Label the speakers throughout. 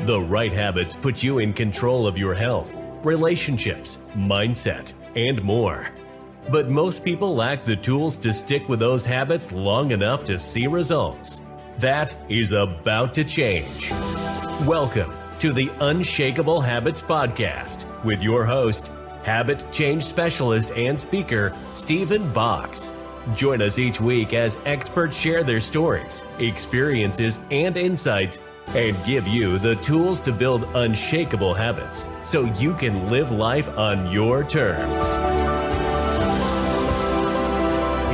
Speaker 1: The right habits put you in control of your health, relationships, mindset, and more. But most people lack the tools to stick with those habits long enough to see results. That is about to change. Welcome to the Unshakable Habits podcast with your host, habit change specialist and speaker, Stephen Box. Join us each week as experts share their stories, experiences, and insights, and give you the tools to build unshakable habits so you can live life on your terms.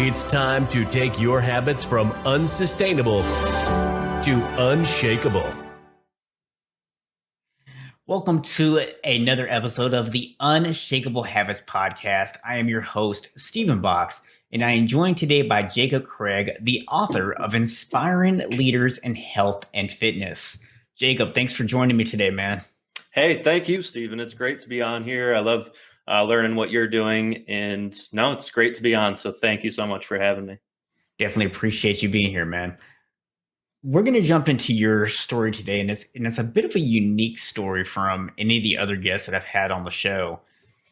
Speaker 1: It's time to take your habits from unsustainable to unshakable.
Speaker 2: Welcome to another episode of the Unshakable Habits podcast. I am your host, Stephen Box, and I am joined today by Jacob Craig, the author of Inspiring Leaders in Health and Fitness. Jacob, thanks for joining me today, man.
Speaker 3: Hey, thank you, Stephen. It's great to be on here. I love learning what you're doing, and no, it's great to be on. So thank you so much for having me.
Speaker 2: Definitely appreciate you being here, man. We're going to jump into your story today, and it's a bit of a unique story from any of the other guests that I've had on the show.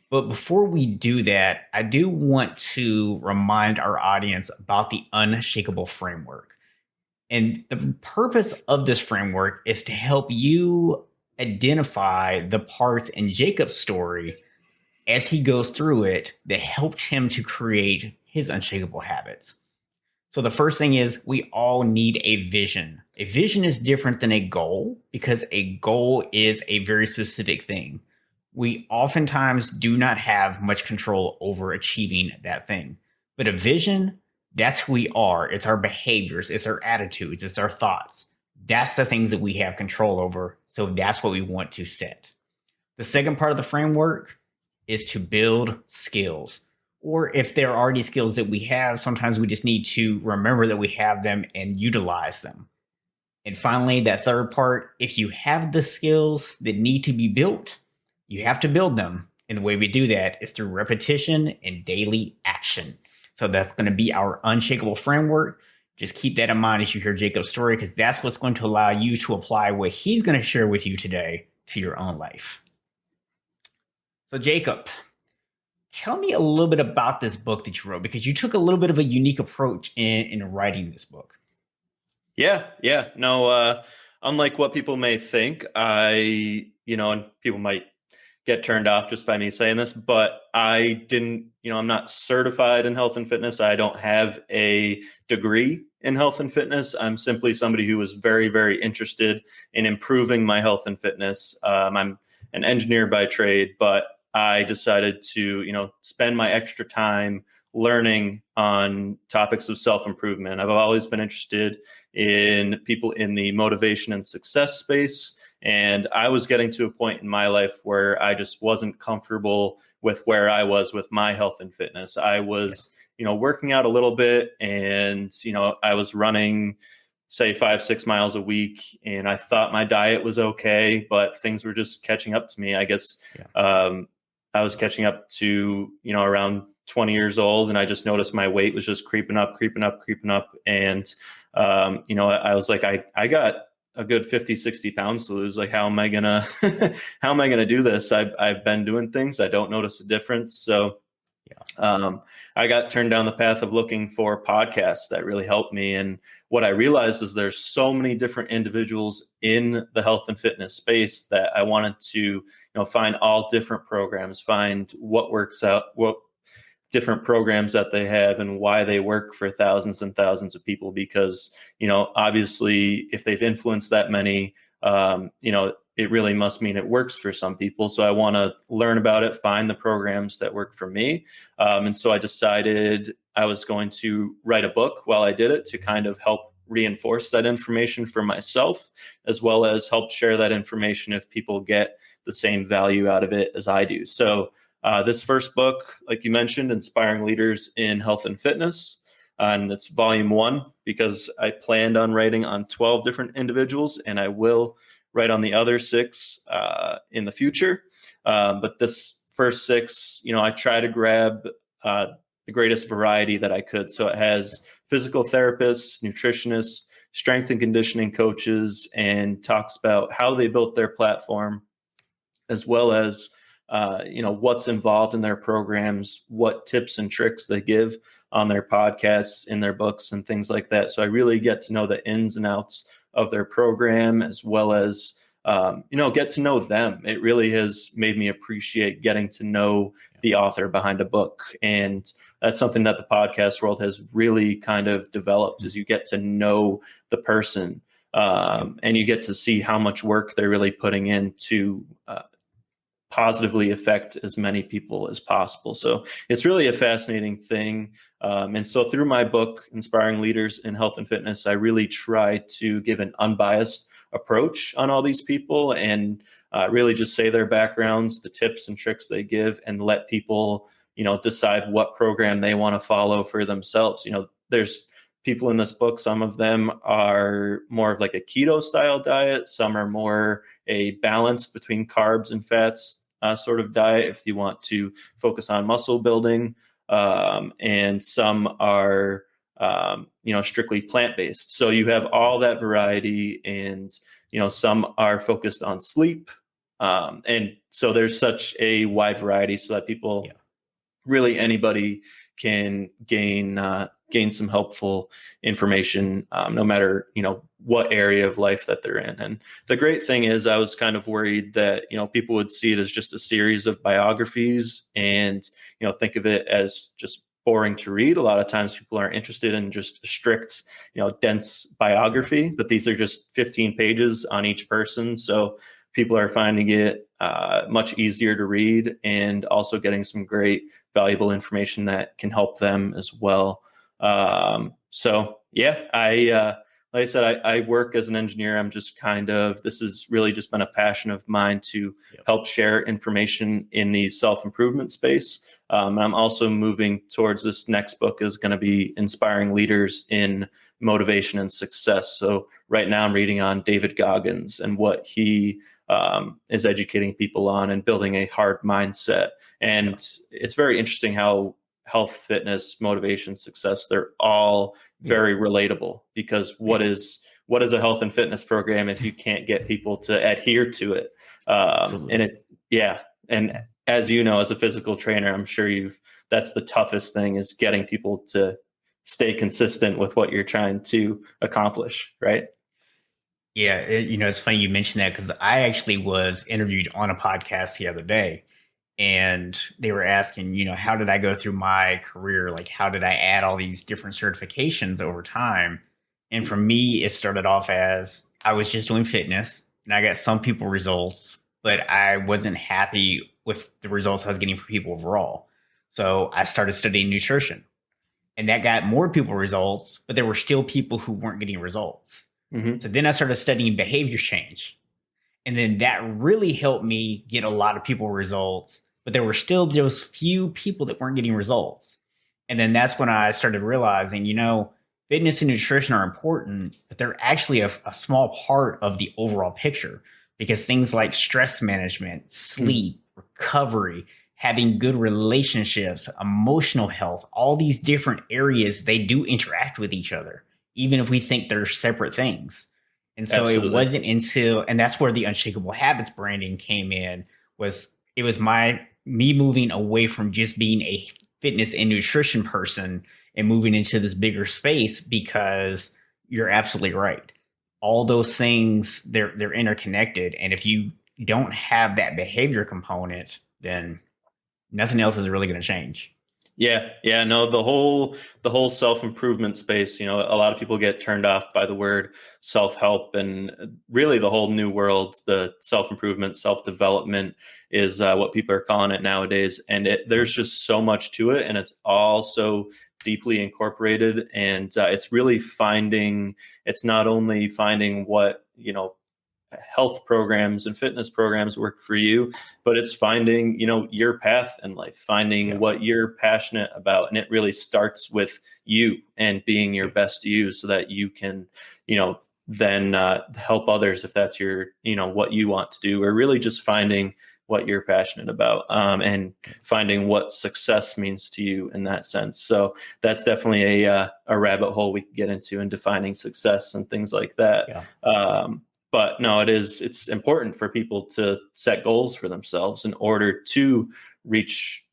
Speaker 2: But before we do that, I do want to remind our audience about the Unshakable framework. And the purpose of this framework is to help you identify the parts in Jacob's story as he goes through it that helped him to create his unshakable habits. So the first thing is we all need a vision. A vision is different than a goal because a goal is a very specific thing. We oftentimes do not have much control over achieving that thing. But a vision, that's who we are. It's our behaviors, it's our attitudes, it's our thoughts. That's the things that we have control over. So that's what we want to set. The second part of the framework is to build skills. Or if there are already skills that we have, sometimes we just need to remember that we have them and utilize them. And finally, that third part, if you have the skills that need to be built, you have to build them. And the way we do that is through repetition and daily action. So that's going to be our unshakable framework. Just keep that in mind as you hear Jacob's story, because that's what's going to allow you to apply what he's going to share with you today to your own life. So Jacob, tell me a little bit about this book that you wrote, because you took a little bit of a unique approach in writing this book.
Speaker 3: Yeah. No, unlike what people may think, and people might get turned off just by me saying this, but I didn't, I'm not certified in health and fitness. I don't have a degree in health and fitness. I'm simply somebody who was very, very interested in improving my health and fitness. I'm an engineer by trade, but I decided to, spend my extra time learning on topics of self-improvement. I've always been interested in people in the motivation and success space. And I was getting to a point in my life where I just wasn't comfortable with where I was with my health and fitness. I was, working out a little bit, and, I was running, say 5-6 miles a week, and I thought my diet was okay, but things were just catching up to me. I guess I was catching up to, around 20 years old, and I just noticed my weight was just creeping up. And, I was like, I got a good 50, 60 pounds to lose. Like, how am I gonna do this? I've been doing things. I don't notice a difference. So I got turned down the path of looking for podcasts that really helped me. And what I realized is there's so many different individuals in the health and fitness space that I wanted to, find all different programs, find what works out, what different programs that they have and why they work for thousands and thousands of people. Because, obviously if they've influenced that many, it really must mean it works for some people. So I want to learn about it, find the programs that work for me. And so I decided I was going to write a book while I did it to kind of help reinforce that information for myself, as well as help share that information if people get the same value out of it as I do. So this first book, like you mentioned, Inspiring Leaders in Health and Fitness, and it's volume 1, because I planned on writing on 12 different individuals, and I will write on the other 6 in the future. But this first 6, I try to grab the greatest variety that I could. So it has physical therapists, nutritionists, strength and conditioning coaches and talks about how they built their platform, as well as what's involved in their programs, what tips and tricks they give on their podcasts, in their books, and things like that. So I really get to know the ins and outs of their program, as well as get to know them. It really has made me appreciate getting to know the author behind a book. And that's something that the podcast world has really kind of developed, is you get to know the person, and you get to see how much work they're really putting in to positively affect as many people as possible. So it's really a fascinating thing. And so through my book, Inspiring Leaders in Health and Fitness, I really try to give an unbiased approach on all these people, and really just say their backgrounds, the tips and tricks they give, and let people, decide what program they want to follow for themselves. There's people in this book, some of them are more of like a keto style diet. Some are more a balance between carbs and fats sort of diet, if you want to focus on muscle building. And some are, strictly plant-based. So you have all that variety, and, some are focused on sleep. And so there's such a wide variety, so that people, really anybody can gain some helpful information, no matter, what area of life that they're in. And the great thing is, I was kind of worried that, people would see it as just a series of biographies and, think of it as just boring to read. A lot of times people aren't interested in just a strict, dense biography, but these are just 15 pages on each person. So people are finding it much easier to read, and also getting some great valuable information that can help them as well. Like I said, I work as an engineer. I'm just this has really just been a passion of mine to help share information in the self-improvement space. And I'm also moving towards, this next book is going to be Inspiring Leaders in Motivation and Success. So right now I'm reading on David Goggins and what he is educating people on, and building a hard mindset. And it's very interesting how health, fitness, motivation, success, they're all very relatable, because what is a health and fitness program if you can't get people to adhere to it? And as you know, as a physical trainer, I'm sure that's the toughest thing, is getting people to stay consistent with what you're trying to accomplish, right?
Speaker 2: Yeah, it's funny you mentioned that, because I actually was interviewed on a podcast the other day, and they were asking, how did I go through my career? Like, how did I add all these different certifications over time? And for me, it started off as I was just doing fitness, and I got some people results, but I wasn't happy with the results I was getting for people overall. So I started studying nutrition, and that got more people results, but there were still people who weren't getting results.
Speaker 3: Mm-hmm.
Speaker 2: So then I started studying behavior change. And then that really helped me get a lot of people results, but there were still those few people that weren't getting results. And then that's when I started realizing, fitness and nutrition are important, but they're actually a small part of the overall picture, because things like stress management, sleep, recovery, having good relationships, emotional health, all these different areas, they do interact with each other, even if we think they're separate things. And so Absolutely. It wasn't until, and that's where the Unshakable Habits branding came in, it was me moving away from just being a fitness and nutrition person and moving into this bigger space, because you're absolutely right. All those things, they're interconnected. And if you don't have that behavior component, then nothing else is really going to change.
Speaker 3: Yeah. No, the whole self-improvement space, a lot of people get turned off by the word self-help, and really the whole new world, the self-improvement, self-development is what people are calling it nowadays. And there's just so much to it, and it's all so deeply incorporated. And it's really it's not only finding what, health programs and fitness programs work for you, but it's finding, your path in life, finding what you're passionate about. And it really starts with you and being your best you, so that you can, then help others if that's your, what you want to do, or really just finding what you're passionate about, and finding what success means to you in that sense. So that's definitely a rabbit hole we could get into in defining success and things like that.
Speaker 2: Yeah.
Speaker 3: But no, it's important for people to set goals for themselves in order to reach,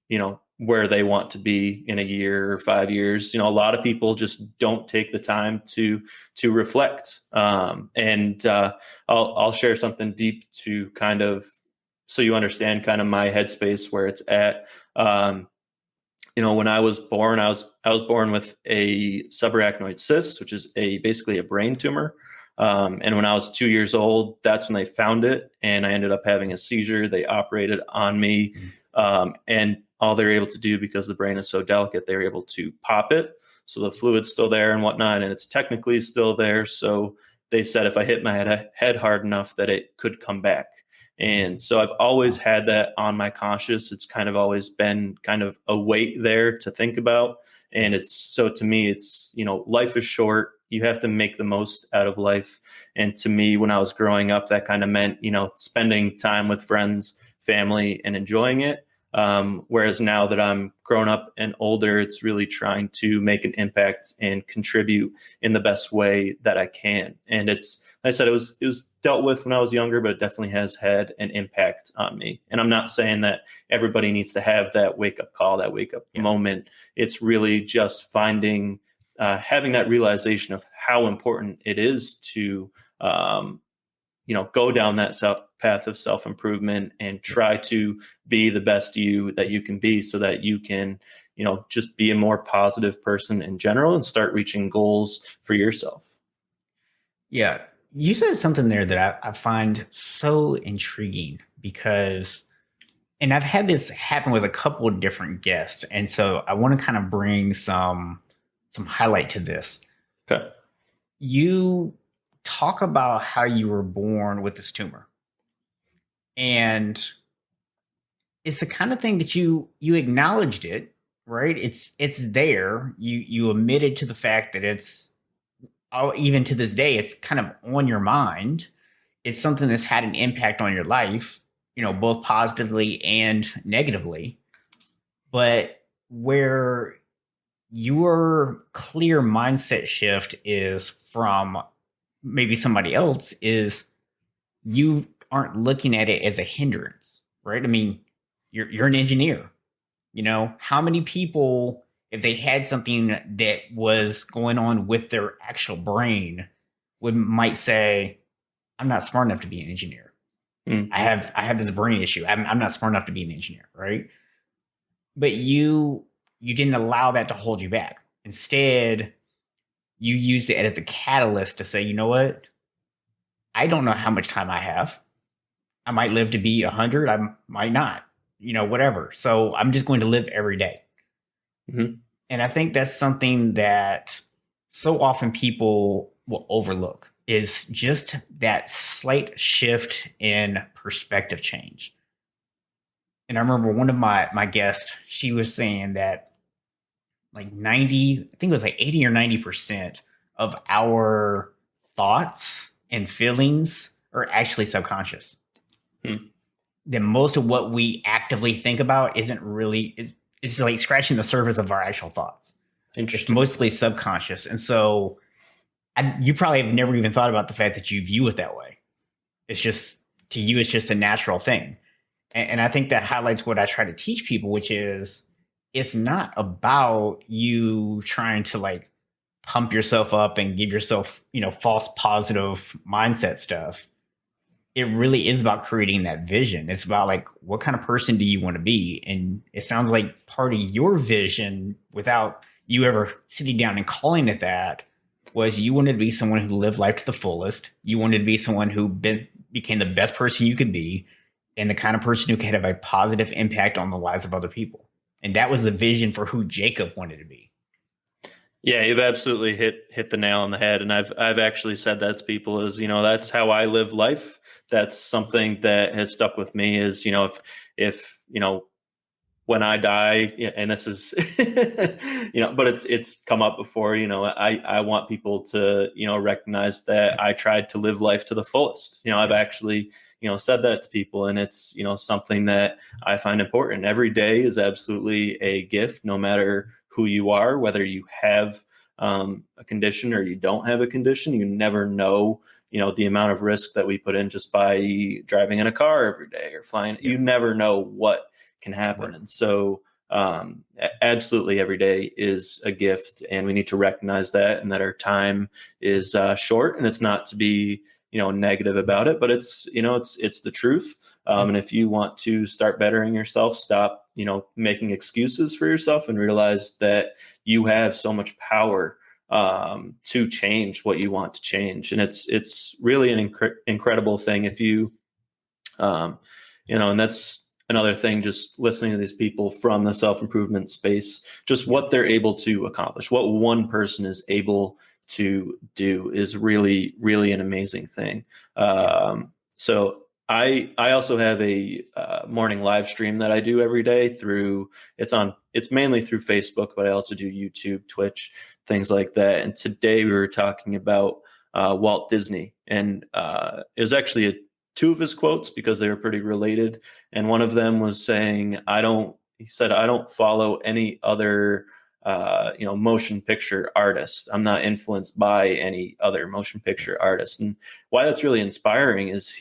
Speaker 3: where they want to be in a year or 5 years. A lot of people just don't take the time to reflect. And I'll share something deep to kind of, so you understand kind of my headspace where it's at. When I was born, I was born with a subarachnoid cyst, which is basically a brain tumor. And when I was 2 years old, that's when they found it, and I ended up having a seizure. They operated on me, and all they're able to do, because the brain is so delicate, they were able to pop it. So the fluid's still there and whatnot, and it's technically still there. So they said if I hit my head hard enough that it could come back. And so I've always had that on my conscious. It's kind of always been kind of a weight there to think about. And to me, it's, life is short. You have to make the most out of life. And to me, when I was growing up, that kind of meant, spending time with friends, family, and enjoying it. Whereas now that I'm grown up and older, it's really trying to make an impact and contribute in the best way that I can. And like I said, it was dealt with when I was younger, but it definitely has had an impact on me. And I'm not saying that everybody needs to have that wake up call, that wake up moment. It's really just having that realization of how important it is to, go down that path of self-improvement and try to be the best you that you can be, so that you can, just be a more positive person in general and start reaching goals for yourself.
Speaker 2: Yeah. You said something there that I find so intriguing, because, and I've had this happen with a couple of different guests. And so I want to kind of bring some highlight to this.
Speaker 3: Okay.
Speaker 2: You talk about how you were born with this tumor, and it's the kind of thing that you acknowledged it, right? It's there. You admitted to the fact that even to this day, it's kind of on your mind. It's something that's had an impact on your life, both positively and negatively. But where your clear mindset shift is from maybe somebody else is you aren't looking at it as a hindrance, right? I mean, you're an engineer. How many people, if they had something that was going on with their actual brain, might say, I'm not smart enough to be an engineer. I have this brain issue. I'm not smart enough to be an engineer, right? But you didn't allow that to hold you back. Instead, you used it as a catalyst to say, you know what? I don't know how much time I have. I might live to be 100. I might not, whatever. So I'm just going to live every day.
Speaker 3: Mm-hmm.
Speaker 2: And I think that's something that so often people will overlook, is just that slight shift in perspective change. And I remember one of my guests, she was saying that like 90, I think it was like 80 or 90% of our thoughts and feelings are actually subconscious. That most of what we actively think about isn't really, it's like scratching the surface of our actual thoughts. It's mostly subconscious. And so you probably have never even thought about the fact that you view it that way. It's just, to you, it's just a natural thing. And I think that highlights what I try to teach people, which is, it's not about you trying to like pump yourself up and give yourself, false positive mindset stuff. It really is about creating that vision. It's about like, what kind of person do you want to be? And it sounds like part of your vision, without you ever sitting down and calling it that, was you wanted to be someone who lived life to the fullest. You wanted to be someone who became the best person you could be, and the kind of person who could have a positive impact on the lives of other people. And that was the vision for who Jacob wanted to be.
Speaker 3: Yeah, you've absolutely hit the nail on the head. And I've actually said that to people is, that's how I live life. That's something that has stuck with me is, if when I die, and this is, but it's come up before, I want people to, recognize that I tried to live life to the fullest. I've actually, said that to people, and it's, something that I find important. Every day is absolutely a gift, no matter who you are, whether you have a condition or you don't have a condition. You never know, the amount of risk that we put in just by driving in a car every day or flying. You never know what can happen. Right. And so absolutely every day is a gift, and we need to recognize that, and that our time is short, and it's not to be, negative about it, but it's the truth. And if you want to start bettering yourself, stop, making excuses for yourself, and realize that you have so much power to change what you want to change. And it's really an incredible thing if you, and that's another thing, just listening to these people from the self-improvement space, just what they're able to accomplish, what one person is able to do is really, really an amazing thing. So I also have a morning live stream that I do every day it's mainly through Facebook, but I also do YouTube, Twitch, things like that. And today we were talking about Walt Disney, and it was actually two of his quotes because they were pretty related. And one of them was saying, he said, I don't follow any other motion picture artist. I'm not influenced by any other motion picture artist. And why that's really inspiring is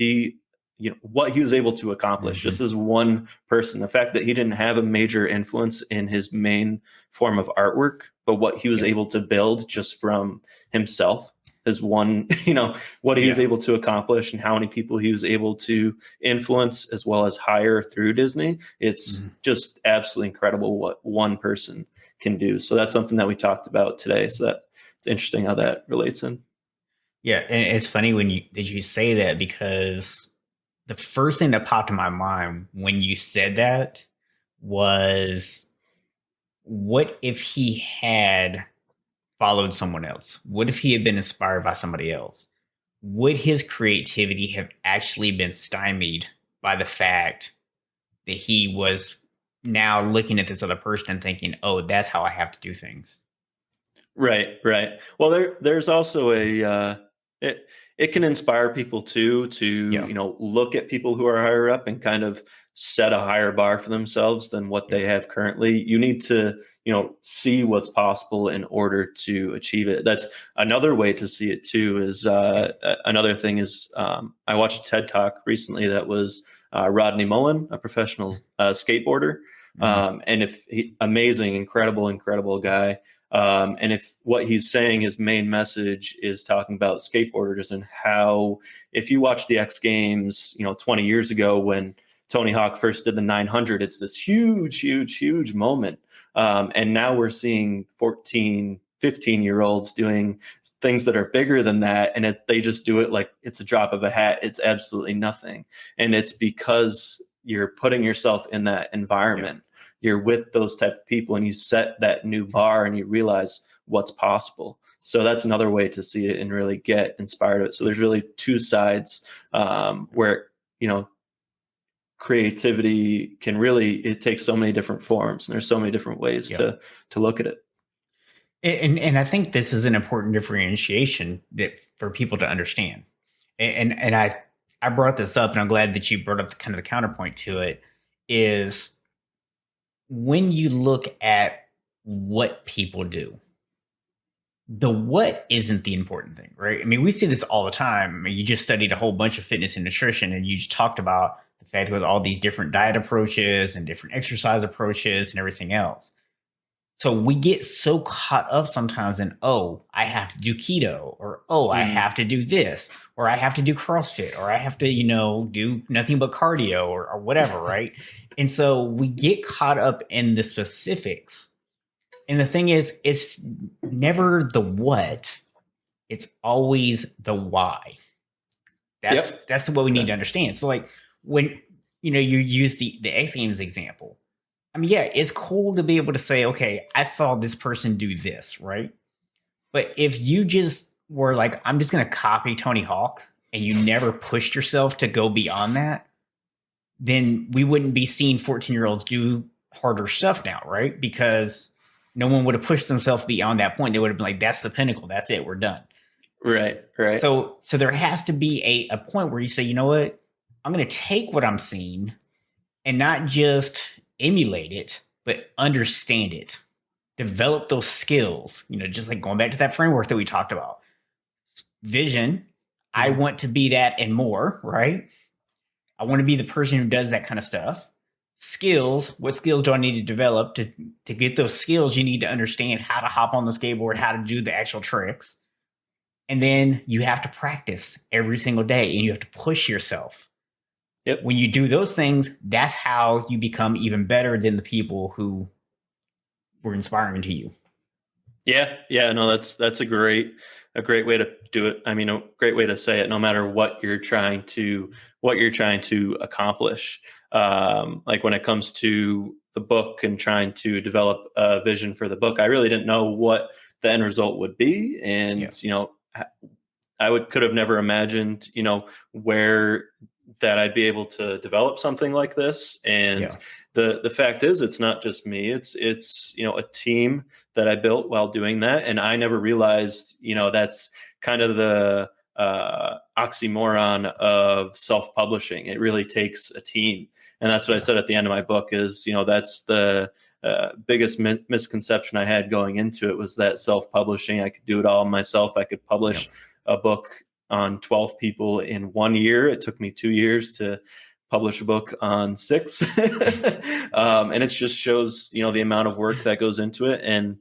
Speaker 3: what he was able to accomplish just as one person. The fact that he didn't have a major influence in his main form of artwork, but what he was able to build just from himself as one, what he was able to accomplish and how many people he was able to influence as well as hire through Disney. It's just absolutely incredible what one person can do. So that's something that we talked about today. So that it's interesting how that relates in.
Speaker 2: Yeah. And it's funny when you say that, because the first thing that popped in my mind when you said that was, what if he had followed someone else? What if he had been inspired by somebody else? Would his creativity have actually been stymied by the fact that he was now looking at this other person and thinking, oh, that's how I have to do things?
Speaker 3: Right. Well, there's also it can inspire people too to, look at people who are higher up and kind of set a higher bar for themselves than what they have currently. You need to, see what's possible in order to achieve it. That's another way to see it too. Is another thing is I watched a TED Talk recently that was Rodney Mullen, a professional skateboarder, and amazing, incredible guy. And if what he's saying, his main message is talking about skateboarders and how, if you watch the X Games, 20 years ago when Tony Hawk first did the 900, it's this huge moment. And now we're seeing 14, 15-year-olds doing things that are bigger than that. And they just do it like it's a drop of a hat. It's absolutely nothing. And it's because you're putting yourself in that environment. You're with those type of people, and you set that new bar, and you realize what's possible. So that's another way to see it and really get inspired of it. So there's really two sides where, creativity can it takes so many different forms, and there's so many different ways to look at it.
Speaker 2: And I think this is an important differentiation for people to understand. And I brought this up, and I'm glad that you brought up kind of the counterpoint to it, is when you look at what people do, the what isn't the important thing, right? I mean, we see this all the time. I mean, you just studied a whole bunch of fitness and nutrition, and you just talked about the fact with all these different diet approaches and different exercise approaches and everything else. So we get so caught up sometimes in, oh, I have to do keto, or, oh, I have to do this, or I have to do CrossFit, or I have to, do nothing but cardio or whatever, right? And so we get caught up in the specifics. And the thing is, it's never the what, it's always the why. That's what we need to understand. So like when, you use the X Games example, I mean, yeah, it's cool to be able to say, okay, I saw this person do this, right? But if you just were like, I'm just going to copy Tony Hawk, and you never pushed yourself to go beyond that, then we wouldn't be seeing 14-year-olds do harder stuff now, right? Because no one would have pushed themselves beyond that point. They would have been like, that's the pinnacle. That's it. We're done.
Speaker 3: Right. Right.
Speaker 2: So there has to be a point where you say, you know what? I'm going to take what I'm seeing and not just emulate it, but understand it. Develop those skills, just like going back to that framework that we talked about. Vision, I want to be that and more, right? I want to be the person who does that kind of stuff. Skills, what skills do I need to develop? To get those skills, you need to understand how to hop on the skateboard, how to do the actual tricks. And then you have to practice every single day and you have to push yourself.
Speaker 3: Yep.
Speaker 2: When you do those things, that's how you become even better than the people who were inspiring to you.
Speaker 3: Yeah. Yeah. No, that's a great way to do it. I mean, a great way to say it, no matter what you're trying to accomplish. Like when it comes to the book and trying to develop a vision for the book, I really didn't know what the end result would be. And, I could have never imagined, where that I'd be able to develop something like this. And the fact is, it's not just me, it's, a team that I built while doing that. And I never realized, that's kind of the oxymoron of self-publishing. It really takes a team. And that's what I said at the end of my book is, that's the biggest misconception I had going into it, was that self-publishing, I could do it all myself. I could publish a book on 12 people in 1 year. It took me 2 years to publish a book on 6. And it just shows, the amount of work that goes into it and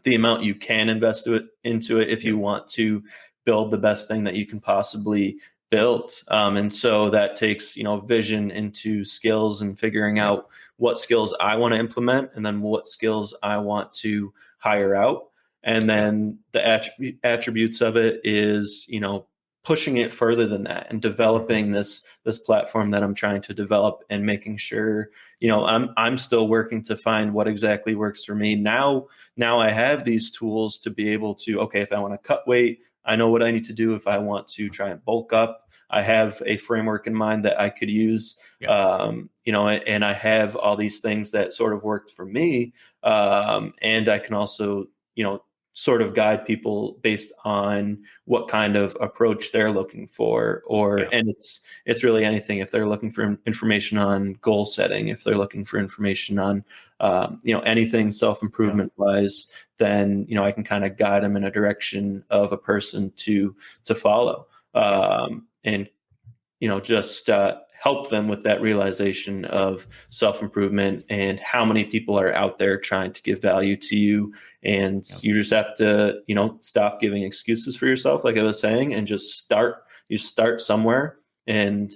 Speaker 3: the amount you can invest into it if you want to build the best thing that you can possibly build. And so that takes, vision into skills and figuring out what skills I want to implement and then what skills I want to hire out. And then the attributes of it is, pushing it further than that and developing this platform that I'm trying to develop and making sure, I'm still working to find what exactly works for me. Now I have these tools to be able to, okay, if I want to cut weight, I know what I need to do. If I want to try and bulk up, I have a framework in mind that I could use, and I have all these things that sort of worked for me. And I can also, sort of guide people based on what kind of approach they're looking for, and it's really anything. If they're looking for information on goal setting, if they're looking for information on, anything self-improvement wise, then, I can kind of guide them in a direction of a person to follow, and, just, help them with that realization of self-improvement and how many people are out there trying to give value to you. And you just have to, stop giving excuses for yourself, like I was saying, and just start. You start somewhere, and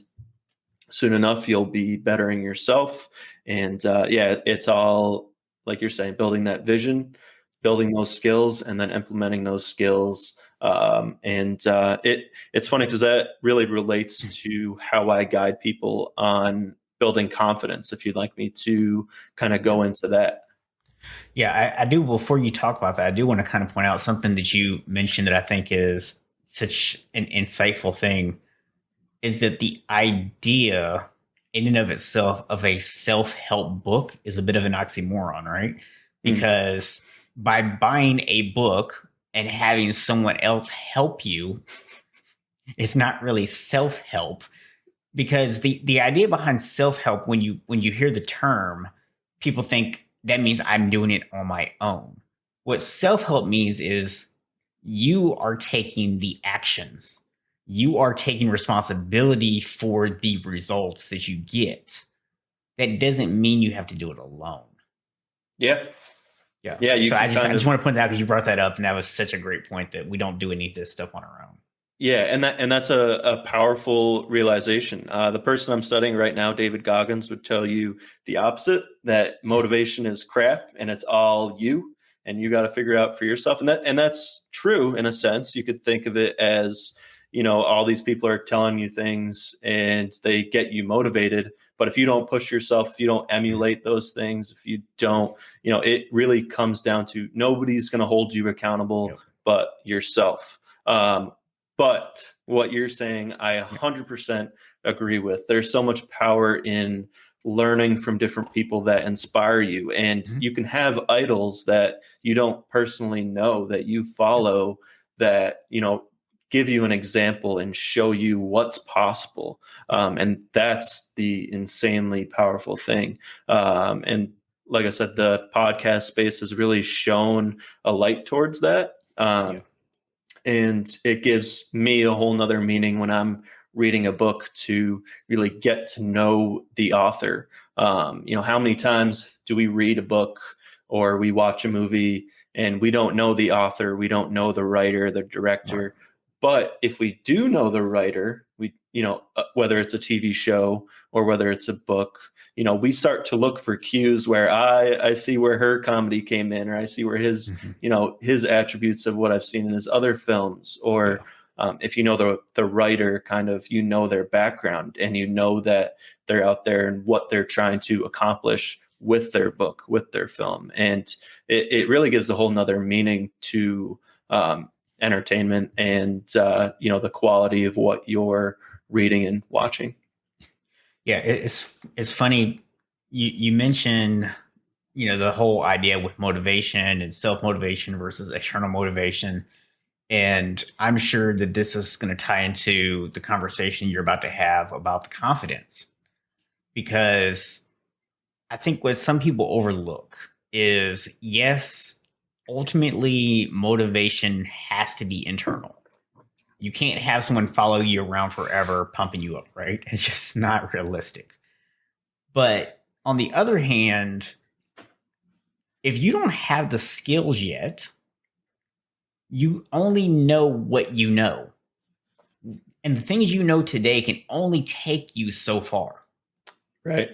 Speaker 3: soon enough, you'll be bettering yourself. And it's all, like you're saying, building that vision, building those skills, and then implementing those skills. It's funny because that really relates to how I guide people on building confidence. If you'd like me to kind of go into that.
Speaker 2: Yeah, I do. Before you talk about that, I do want to kind of point out something that you mentioned that I think is such an insightful thing, is that the idea in and of itself of a self-help book is a bit of an oxymoron, right? Because by buying a book and having someone else help you, it's not really self-help. Because the idea behind self-help, when you hear the term, people think that means I'm doing it on my own. What self-help means is you are taking the actions. You are taking responsibility for the results that you get. That doesn't mean you have to do it alone.
Speaker 3: Yeah.
Speaker 2: Yeah.
Speaker 3: Yeah.
Speaker 2: So I just want to point that out because you brought that up, and that was such a great point that we don't do any of this stuff on our own.
Speaker 3: Yeah, and that's a powerful realization. The person I'm studying right now, David Goggins, would tell you the opposite, that motivation is crap and it's all you, and you got to figure out for yourself. And that's true in a sense. You could think of it as, all these people are telling you things and they get you motivated. But if you don't push yourself, if you don't emulate those things, if you don't, it really comes down to nobody's going to hold you accountable but yourself. But what you're saying, I 100% agree with. There's so much power in learning from different people that inspire you. And you can have idols that you don't personally know that you follow that, give you an example and show you what's possible. And that's the insanely powerful thing. And like I said, the podcast space has really shown a light towards that. And it gives me a whole nother meaning when I'm reading a book to really get to know the author. How many times do we read a book or we watch a movie and we don't know the author, we don't know the writer, the director. But if we do know the writer, whether it's a TV show or whether it's a book, we start to look for cues where I see where her comedy came in, or I see where his, his attributes of what I've seen in his other films, or if you know the writer, kind of, their background, and that they're out there and what they're trying to accomplish with their book, with their film. And it really gives a whole nother meaning to entertainment and, the quality of what you're reading and watching.
Speaker 2: Yeah, it's funny. You mentioned, the whole idea with motivation and self-motivation versus external motivation. And I'm sure that this is going to tie into the conversation you're about to have about the confidence. Because I think what some people overlook is, yes, ultimately motivation has to be internal. You can't have someone follow you around forever pumping you up, right? It's just not realistic. But on the other hand, if you don't have the skills yet, you only know what you know. And the things you know today can only take you so far.
Speaker 3: Right.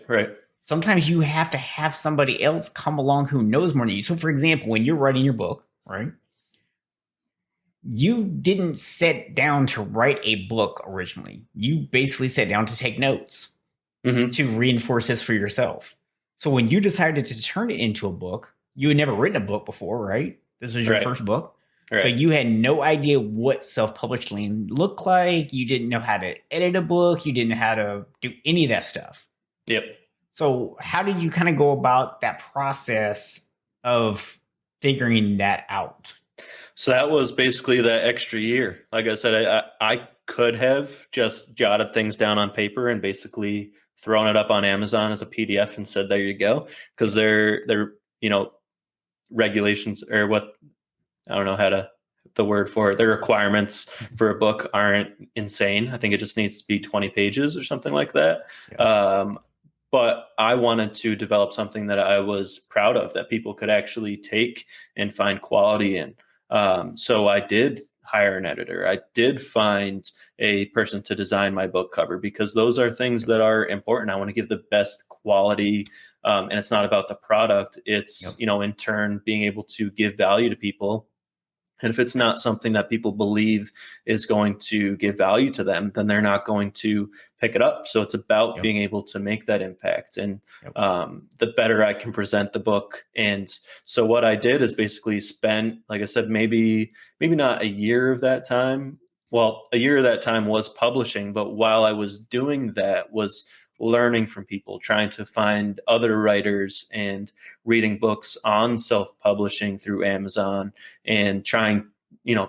Speaker 2: Sometimes you have to have somebody else come along who knows more than you. So, for example, when you're writing your book, right? You didn't sit down to write a book originally. You basically sat down to take notes to reinforce this for yourself. So when you decided to turn it into a book, you had never written a book before, right? This was your first book. Right. So you had no idea what self-publishing looked like. You didn't know how to edit a book. You didn't know how to do any of that stuff.
Speaker 3: Yep.
Speaker 2: So how did you kind of go about that process of figuring that out?
Speaker 3: So that was basically that extra year. Like I said, I could have just jotted things down on paper and basically thrown it up on Amazon as a PDF and said, there you go. Because they're regulations, or what, I don't know the word for it. Their requirements for a book aren't insane. I think it just needs to be 20 pages or something like that. Yeah. But I wanted to develop something that I was proud of, that people could actually take and find quality in. So I did hire an editor. I did find a person to design my book cover, because those are things that are important. I want to give the best quality, and it's not about the product. It's, in turn, being able to give value to people. And if it's not something that people believe is going to give value to them, then they're not going to pick it up. So it's about being able to make that impact. And the better I can present the book. And so what I did is basically spent, like I said, maybe not a year of that time. Well, a year of that time was publishing, but while I was doing that was learning from people, trying to find other writers and reading books on self-publishing through Amazon, and trying,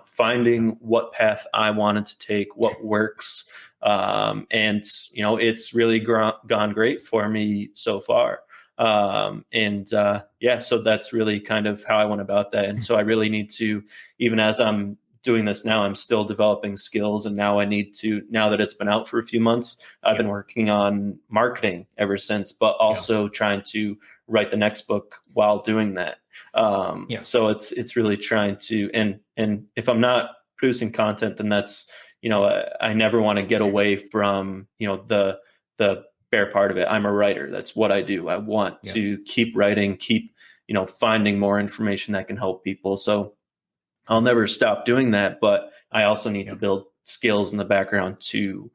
Speaker 3: finding what path I wanted to take, what works. And, it's really gone great for me so far. So that's really kind of how I went about that. And so I really need to, even as I'm doing this now, I'm still developing skills. And now now that it's been out for a few months, I've been working on marketing ever since, but also trying to write the next book while doing that. So it's really trying to, and if I'm not producing content, then that's, I never want to get away from, the bare part of it. I'm a writer. That's what I do. I want to keep writing, keep, finding more information that can help people. So I'll never stop doing that, but I also need to build skills in the background to,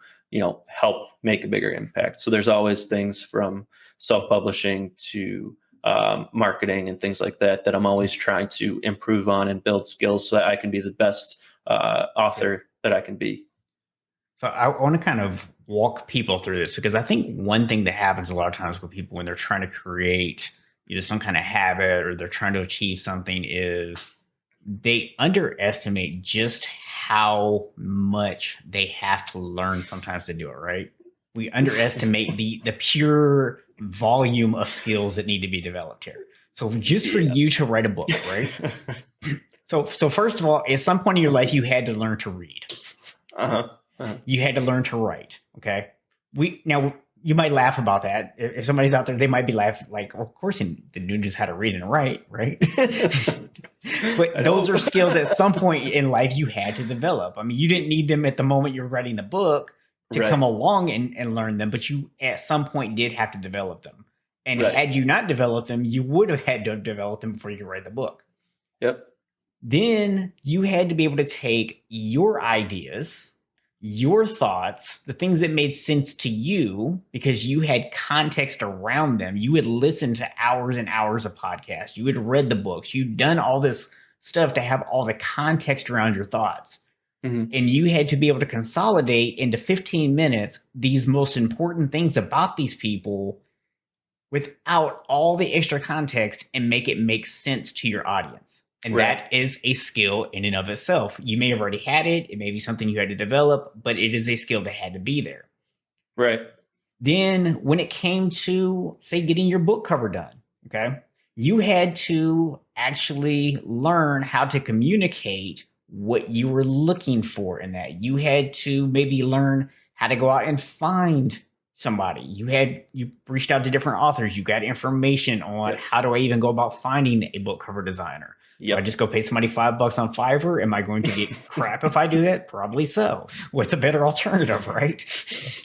Speaker 3: help make a bigger impact. So there's always things from self-publishing to marketing and things like that I'm always trying to improve on and build skills so that I can be the best author that I can be.
Speaker 2: So I want to kind of walk people through this, because I think one thing that happens a lot of times with people when they're trying to create either some kind of habit or they're trying to achieve something is they underestimate just how much they have to learn sometimes to do it, right? We underestimate the pure volume of skills that need to be developed here. So just for you to write a book, right? So first of all, at some point in your life, you had to learn to read. You had to learn to write. Okay. Now you might laugh about that. If somebody's out there, they might be laughing like, well, of course, the dude knows how to read and write, right? But those are skills at some point in life you had to develop. I mean, you didn't need them at the moment you're writing the book to come along and learn them, but you at some point did have to develop them. And had you not developed them, you would have had to develop them before you could write the book.
Speaker 3: Yep.
Speaker 2: Then you had to be able to take your ideas, your thoughts, the things that made sense to you because you had context around them. You had listened to hours and hours of podcasts. You had read the books. You'd done all this stuff to have all the context around your thoughts. And you had to be able to consolidate into 15 minutes these most important things about these people without all the extra context and make it make sense to your audience. And that is a skill in and of itself. You may have already had it. It may be something you had to develop, but it is a skill that had to be there.
Speaker 3: Right.
Speaker 2: Then when it came to, say, getting your book cover done, okay, you had to actually learn how to communicate what you were looking for in that. You had to maybe learn how to go out and find somebody. You reached out to different authors. You got information on how do I even go about finding a book cover designer. Do I just go pay somebody $5 on Fiverr? Am I going to get crap if I do that? Probably so. What's a better alternative, right?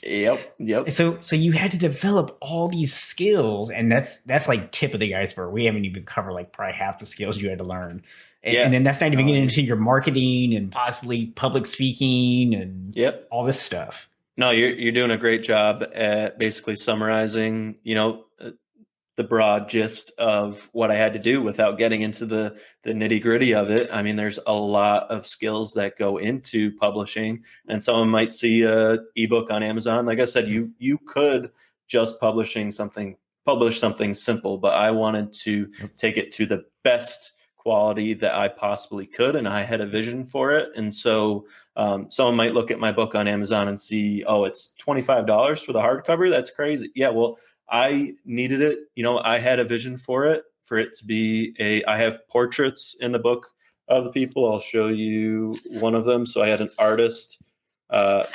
Speaker 3: Yep.
Speaker 2: So you had to develop all these skills, and that's like tip of the iceberg. We haven't even covered like probably half the skills you had to learn. And then that's not even getting into your marketing and possibly public speaking and all this stuff.
Speaker 3: No, you're doing a great job at basically summarizing, the broad gist of what I had to do without getting into the nitty gritty of it. I mean, there's a lot of skills that go into publishing, and someone might see a ebook on Amazon. Like I said, you could just publish something simple, but I wanted to take it to the best quality that I possibly could, and I had a vision for it. And so someone might look at my book on Amazon and see, oh, it's $25 for the hardcover. That's crazy. Yeah, well, I needed it. I had a vision for it to be I have portraits in the book of the people. I'll show you one of them. So I had an artist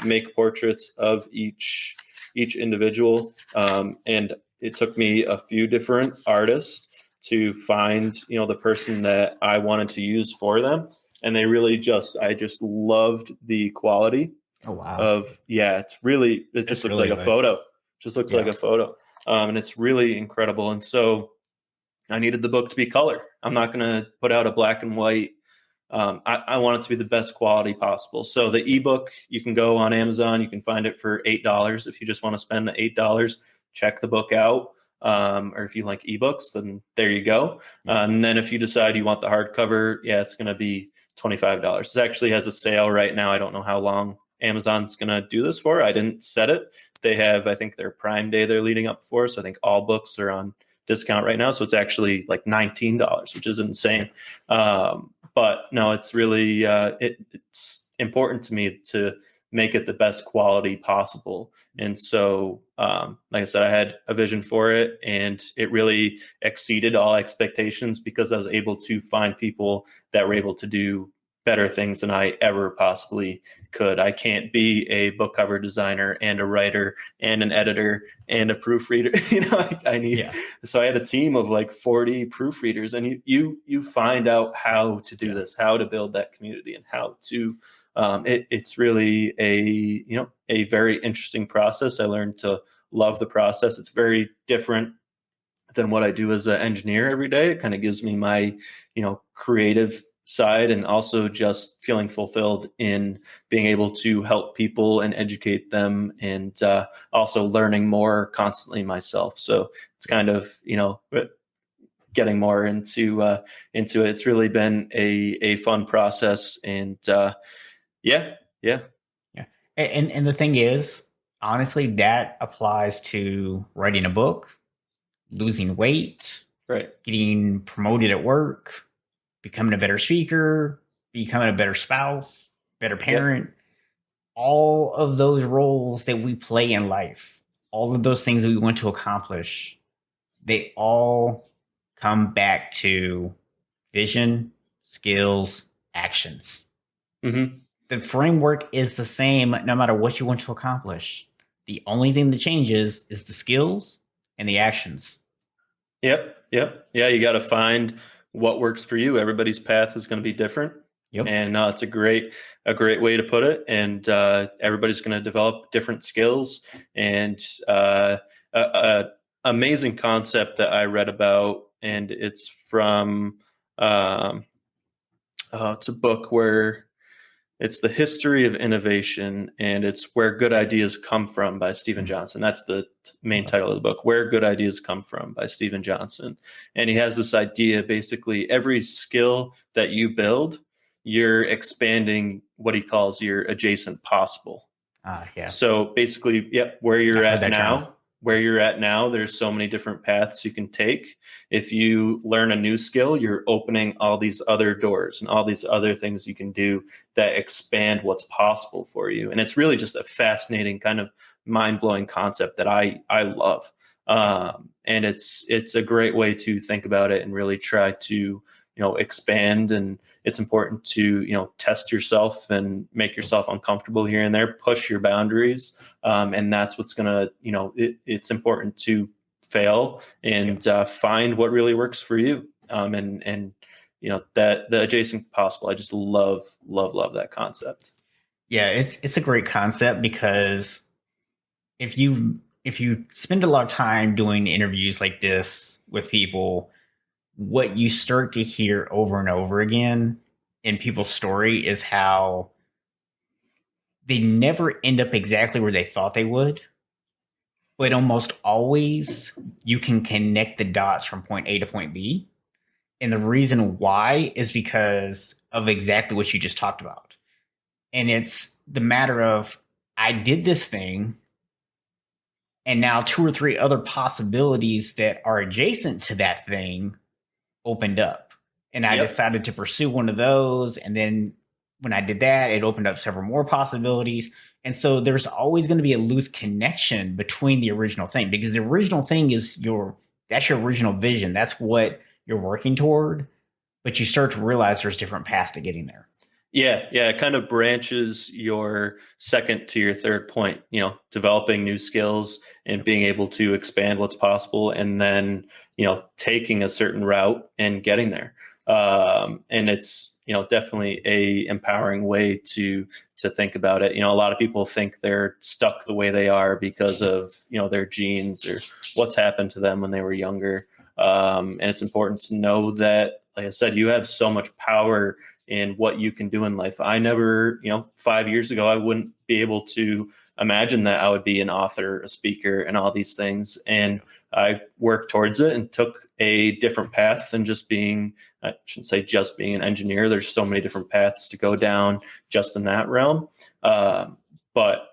Speaker 3: make portraits of each individual, and it took me a few different artists to find, the person that I wanted to use for them. And they really I just loved the quality of, it just looks like a photo. Just looks like a photo. And it's really incredible. And so I needed the book to be color. I'm not going to put out a black and white. I want it to be the best quality possible. So the ebook, you can go on Amazon. You can find it for $8 if you just want to spend the $8. Check the book out. Or if you like ebooks, then there you go. And then if you decide you want the hardcover, it's going to be $25. It actually has a sale right now. I don't know how long Amazon's going to do this for. I didn't set it. They have, I think, their Prime Day they're leading up for. So I think all books are on discount right now. So it's actually like $19, which is insane. But no, it's really, it's important to me to make it the best quality possible. And so, like I said, I had a vision for it, and it really exceeded all expectations because I was able to find people that were able to do better things than I ever possibly could. I can't be a book cover designer and a writer and an editor and a proofreader. I need, so I had a team of like 40 proofreaders, and you find out how to do this, how to build that community, and how to, it's really a very interesting process. I learned to love the process. It's very different than what I do as an engineer every day. It kind of gives me my, creative side, and also just feeling fulfilled in being able to help people and educate them, and also learning more constantly myself. So it's kind of, getting more into it. It's really been a fun process, and yeah.
Speaker 2: And the thing is, honestly, that applies to writing a book, losing weight,
Speaker 3: Right.
Speaker 2: getting promoted at work, becoming a better speaker, becoming a better spouse, better
Speaker 3: Yep.
Speaker 2: parent. All of those roles that we play in life, all of those things we want to accomplish, they all come back to vision, skills, actions.
Speaker 3: Mm-hmm.
Speaker 2: The framework is the same no matter what you want to accomplish. The only thing that changes is the skills and the actions.
Speaker 3: Yep. Yep. Yeah. You got to find what works for you. Everybody's path is going to be different.
Speaker 2: Yep.
Speaker 3: And it's a great way to put it. And everybody's going to develop different skills. And a amazing concept that I read about, and it's from it's a book where it's the history of innovation, and it's Where Good Ideas Come From by Stephen Johnson. That's the main title of the book, Where Good Ideas Come From by Stephen Johnson. And he has this idea, basically, every skill that you build, you're expanding what he calls your adjacent possible.
Speaker 2: Yeah.
Speaker 3: So basically, yep, where you're
Speaker 2: I've heard
Speaker 3: at
Speaker 2: that term.
Speaker 3: now, there's so many different paths you can take. If you learn a new skill, you're opening all these other doors and all these other things you can do that expand what's possible for you. And it's really just a fascinating kind of mind-blowing concept that I love. And it's a great way to think about it and really try to expand. And it's important to test yourself and make yourself uncomfortable here and there, push your boundaries, and that's what's gonna it's important to fail and find what really works for you, and that the adjacent possible. I just love that concept.
Speaker 2: Yeah, it's a great concept because if you spend a lot of time doing interviews like this with people, what you start to hear over and over again in people's story is how they never end up exactly where they thought they would, but almost always you can connect the dots from point A to point B. And the reason why is because of exactly what you just talked about. And it's the matter of, I did this thing, and now 2 or 3 other possibilities that are adjacent to that thing opened up, and I decided to pursue one of those. And then when I did that, it opened up several more possibilities. And so there's always going to be a loose connection between the original thing, because the original thing is that's your original vision. That's what you're working toward. But you start to realize there's different paths to getting there.
Speaker 3: Yeah, it kind of branches your second to your third point, developing new skills and being able to expand what's possible, and then, taking a certain route and getting there. And it's, definitely a empowering way to think about it. A lot of people think they're stuck the way they are because of, their genes or what's happened to them when they were younger. And it's important to know that, like I said, you have so much power in what you can do in life. I never, 5 years ago, I wouldn't be able to imagine that I would be an author, a speaker, and all these things. And I worked towards it and took a different path than just being, I shouldn't say just being an engineer. There's so many different paths to go down just in that realm. But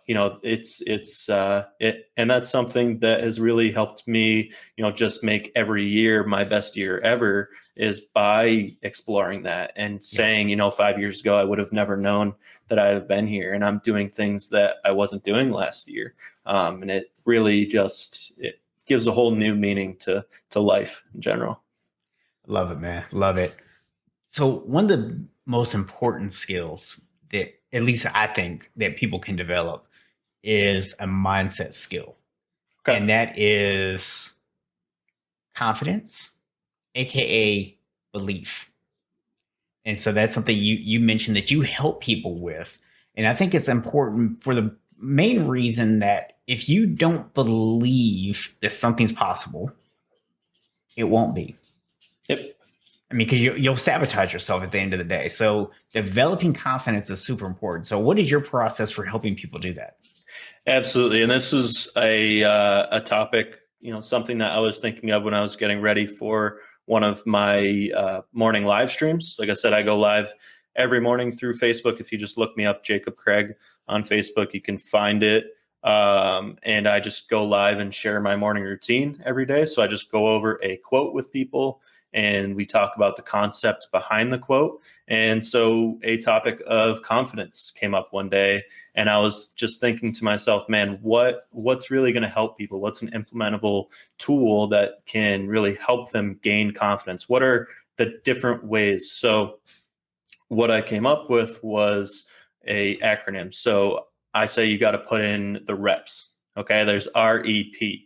Speaker 3: and that's something that has really helped me, just make every year my best year ever, is by exploring that and saying, 5 years ago, I would have never known that I'd have been here, and I'm doing things that I wasn't doing last year. And it really it gives a whole new meaning to life in general.
Speaker 2: Love it, man. Love it. So one of the most important skills that, at least I think, that people can develop is a mindset skill.
Speaker 3: Okay.
Speaker 2: And that is confidence, aka belief. And so that's something you mentioned that you help people with. And I think it's important for the main reason that if you don't believe that something's possible, it won't be.
Speaker 3: Yep.
Speaker 2: I mean, because you'll sabotage yourself at the end of the day. So developing confidence is super important. So what is your process for helping people do that?
Speaker 3: Absolutely. And this was a topic, something that I was thinking of when I was getting ready for one of my morning live streams. Like I said, I go live every morning through Facebook. If you just look me up, Jacob Craig, on Facebook, you can find it. And I just go live and share my morning routine every day. So I just go over a quote with people and we talk about the concept behind the quote. And so a topic of confidence came up one day, and I was just thinking to myself, man, what's really going to help people? What's an implementable tool that can really help them gain confidence? What are the different ways? So what I came up with was a acronym. So I say you got to put in the reps. Okay, there's REP.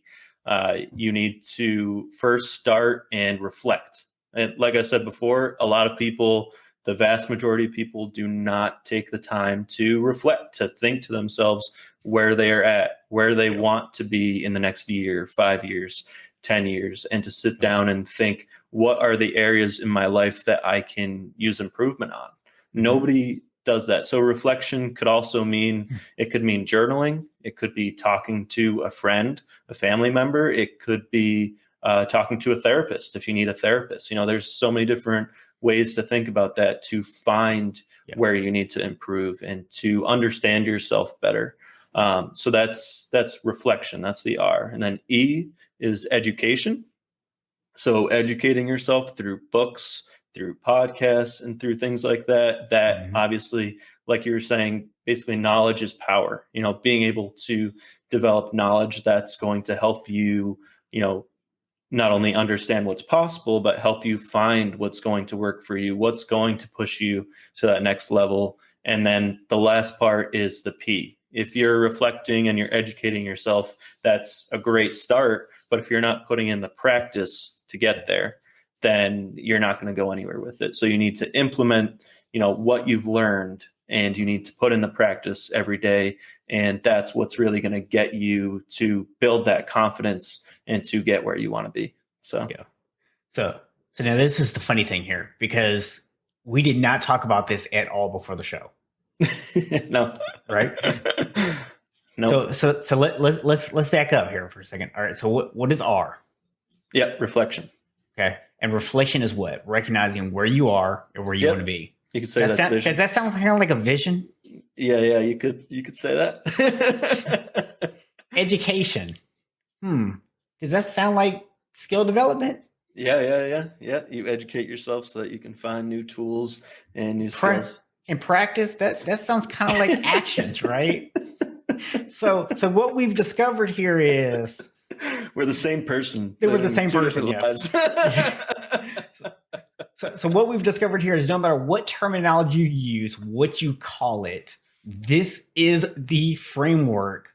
Speaker 3: You need to first start and reflect. And like I said before, a lot of people, the vast majority of people, do not take the time to reflect, to think to themselves where they are at, where they want to be in the next year, 5 years, 10 years, and to sit down and think, what are the areas in my life that I can use improvement on? Nobody does that. So reflection could also mean, it could mean journaling. It could be talking to a friend, a family member. It could be talking to a therapist if you need a therapist. There's so many different ways to think about that, to find where you need to improve and to understand yourself better. So that's reflection. That's the R. And then E is education. So educating yourself through books, through podcasts, and through things like that, obviously, like you were saying, basically knowledge is power. Being able to develop knowledge that's going to help you, not only understand what's possible, but help you find what's going to work for you, what's going to push you to that next level. And then the last part is the P. If you're reflecting and you're educating yourself, that's a great start. But if you're not putting in the practice to get there, then you're not going to go anywhere with it. So you need to implement, what you've learned, and you need to put in the practice every day. And that's what's really going to get you to build that confidence and to get where you want to be. So
Speaker 2: now this is the funny thing here, because we did not talk about this at all before the show.
Speaker 3: No.
Speaker 2: Right?
Speaker 3: No.
Speaker 2: So let's back up here for a second. All right. So what is R?
Speaker 3: Yeah, reflection.
Speaker 2: Okay. And reflection is what? Recognizing where you are and where you want to be.
Speaker 3: You could say that's vision.
Speaker 2: Does that sound kind of like a vision?
Speaker 3: Yeah, you could say that.
Speaker 2: Education. Does that sound like skill development?
Speaker 3: Yeah. You educate yourself so that you can find new tools and new skills.
Speaker 2: And practice, that sounds kind of like actions, right? So what we've discovered here is
Speaker 3: we're the same person.
Speaker 2: We're the same person, yes. So what we've discovered here is no matter what terminology you use, what you call it, this is the framework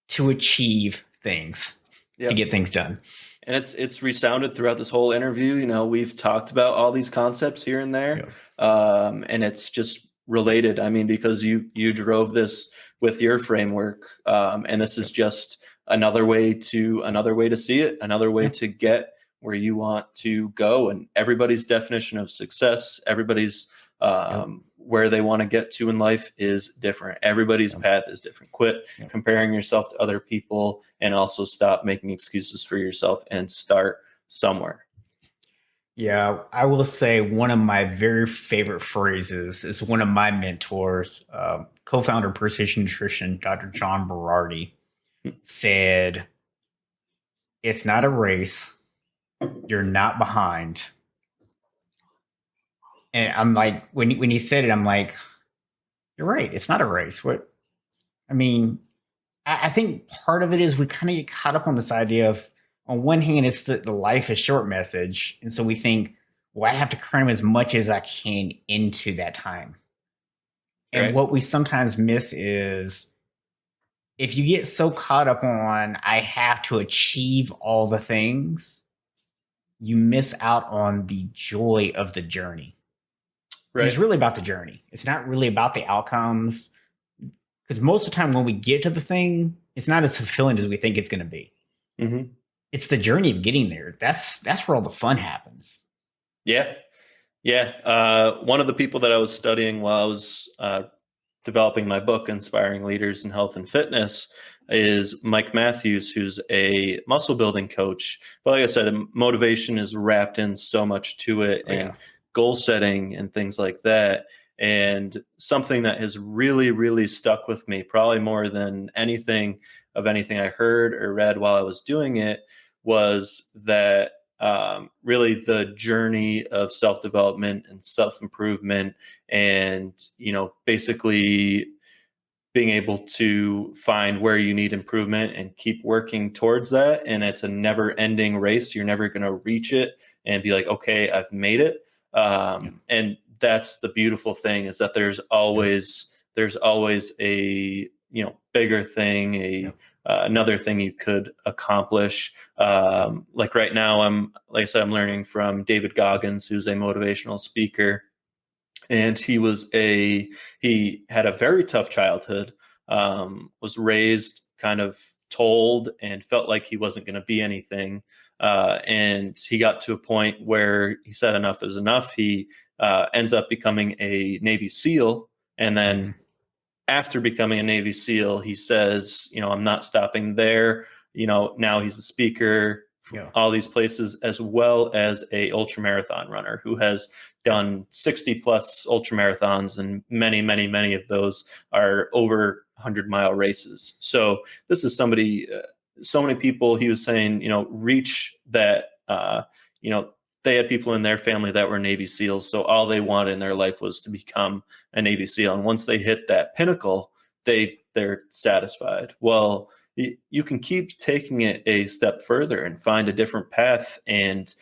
Speaker 2: to achieve things, to get things done.
Speaker 3: And it's resounded throughout this whole interview. We've talked about all these concepts here and there, and it's just related. I mean, because you drove this with your framework, and this is just another way to see it, another way to get where you want to go. And everybody's definition of success, everybody's where they want to get to in life is different. Everybody's path is different. Quit comparing yourself to other people, and also stop making excuses for yourself and start somewhere.
Speaker 2: Yeah, I will say one of my very favorite phrases is one of my mentors, co-founder of Precision Nutrition, Dr. John Berardi, said, "It's not a race. You're not behind." And I'm like, when he said it, I'm like, you're right. It's not a race. I think part of it is we kind of get caught up on this idea of, on one hand, it's the life is short message. And so we think, well, I have to cram as much as I can into that time. And what we sometimes miss is, if you get so caught up on, I have to achieve all the things, you miss out on the joy of the journey. Right. It's really about the journey. It's not really about the outcomes. Because most of the time when we get to the thing, it's not as fulfilling as we think it's going to be. Mm-hmm. It's the journey of getting there. That's where all the fun happens.
Speaker 3: Yeah. One of the people that I was studying while I was developing my book, Inspiring Leaders in Health and Fitness, is Mike Matthews, who's a muscle building coach. But like I said, motivation is wrapped in so much to it, and goal setting and things like that. And something that has really, really stuck with me, probably more than anything I heard or read while I was doing it, was that really the journey of self-development and self-improvement, and basically being able to find where you need improvement and keep working towards that. And it's a never ending race. You're never going to reach it and be like, okay, I've made it. And that's the beautiful thing, is that there's always a bigger thing, another thing you could accomplish. Like right now, like I said, I'm learning from David Goggins, who's a motivational speaker, and he had a very tough childhood. Was raised kind of told and felt like he wasn't going to be anything. And he got to a point where he said enough is enough. He ends up becoming a Navy SEAL. And then after becoming a Navy SEAL, he says, I'm not stopping there. Now he's a speaker from all these places, as well as a ultramarathon runner who has done 60 plus ultramarathons, and many, many, many of those are over 100-mile races. So this is somebody, so many people, he was saying, reach that, they had people in their family that were Navy SEALs. So all they wanted in their life was to become a Navy SEAL. And once they hit that pinnacle, they're satisfied. Well, you can keep taking it a step further and find a different path and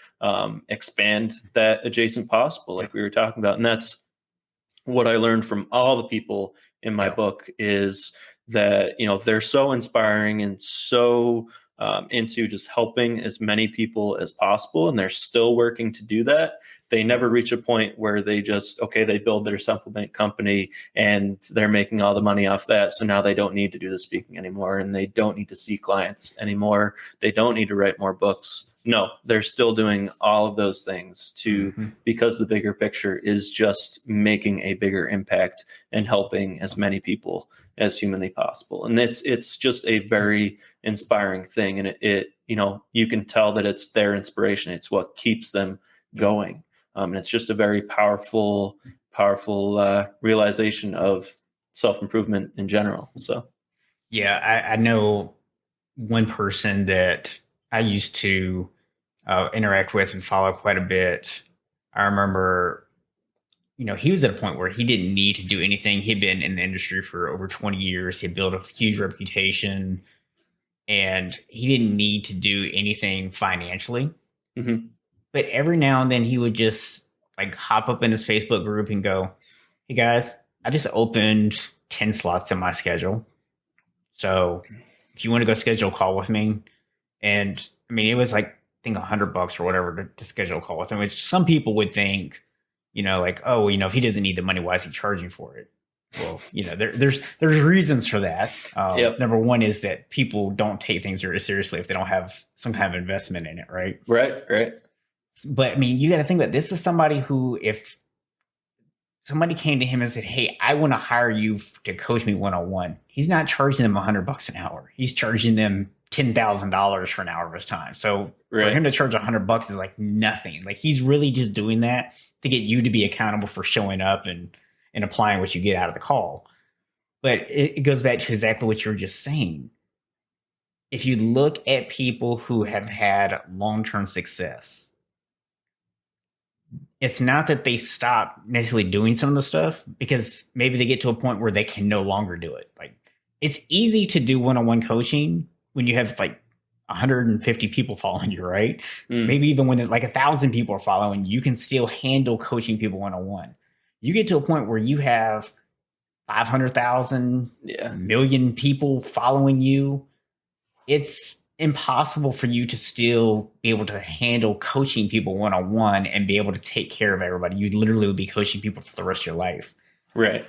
Speaker 3: expand that adjacent possible, like we were talking about. And that's what I learned from all the people in my book, is that, they're so inspiring and so into just helping as many people as possible. And they're still working to do that. They never reach a point where they build their supplement company and they're making all the money off that. So now they don't need to do the speaking anymore, and they don't need to see clients anymore. They don't need to write more books. No, they're still doing all of those things because the bigger picture is just making a bigger impact and helping as many people as humanly possible. And it's just a very inspiring thing. And it you can tell that it's their inspiration. It's what keeps them going. And it's just a very powerful realization of self-improvement in general. So,
Speaker 2: yeah, I know one person that I used to interact with and follow quite a bit. I remember, he was at a point where he didn't need to do anything. He'd been in the industry for over 20 years. He had built a huge reputation, and he didn't need to do anything financially. Mm-hmm. But every now and then he would just hop up in his Facebook group and go, "Hey guys, I just opened 10 slots in my schedule. So if you want to go schedule a call with me," and I mean, it was I think $100 or whatever to schedule a call with him, which some people would think, oh, if he doesn't need the money, why is he charging for it? Well, there's reasons for that. Number one is that people don't take things very seriously if they don't have some kind of investment in it, right?
Speaker 3: Right.
Speaker 2: But I mean, you got to think about this is somebody who, if somebody came to him and said, "Hey, I want to hire you to coach me one-on-one," he's not charging them $100 an hour. He's charging them $10,000 for an hour of his time. So for him to charge $100 is nothing. He's really just doing that to get you to be accountable for showing up and applying what you get out of the call. But it goes back to exactly what you were just saying. If you look at people who have had long-term success, it's not that they stop necessarily doing some of the stuff, because maybe they get to a point where they can no longer do it. It's easy to do one-on-one coaching when you have 150 people following you, right? Maybe even when 1,000 people are following, you can still handle coaching people one-on-one. You get to a point where you have 500,000 million people following you. It's impossible for you to still be able to handle coaching people one-on-one and be able to take care of everybody. You literally would be coaching people for the rest of your life.
Speaker 3: Right.